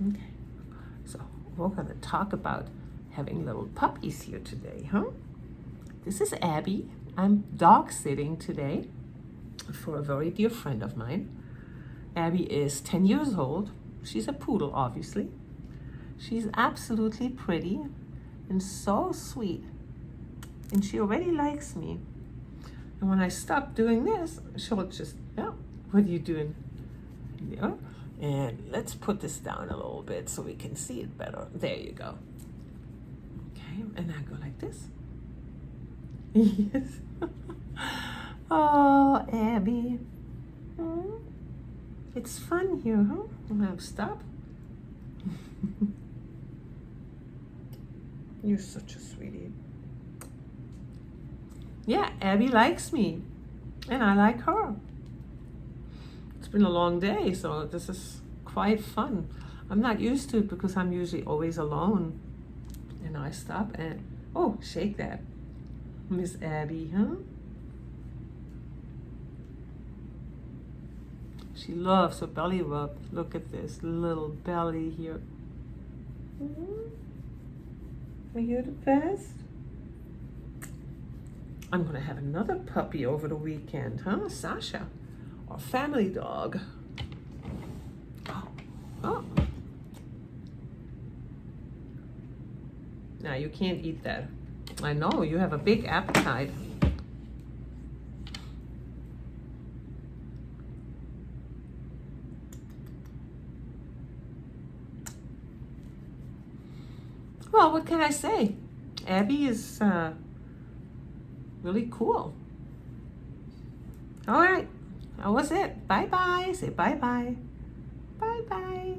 Okay. So we're going to talk about having little puppies here today, huh? This is Abby. I'm dog sitting today for a very dear friend of mine. Abby is 10 years old. She's a poodle, obviously. She's absolutely pretty and so sweet. And she already likes me. And when I stop doing this, she'll just, yeah, what are you doing? Yeah. And let's put this down a little bit so we can see it better. There you go. Okay, and I go like this. Yes. Oh, Abby. It's fun here, huh? Now stop. You're such a sweetie. Yeah, Abby likes me, and I like her. It's been a long day, so this is quite fun. I'm not used to it because I'm usually always alone. And I stop and, oh, shake that. Miss Abby, huh? She loves her belly rub. Look at this little belly here. Are you the best? I'm gonna have another puppy over the weekend, huh? Sasha, our family dog. Oh. Now you can't eat that. I know, you have a big appetite. Well, what can I say? Abby is really cool. All right, that was it. Bye-bye. Say bye-bye. Bye-bye.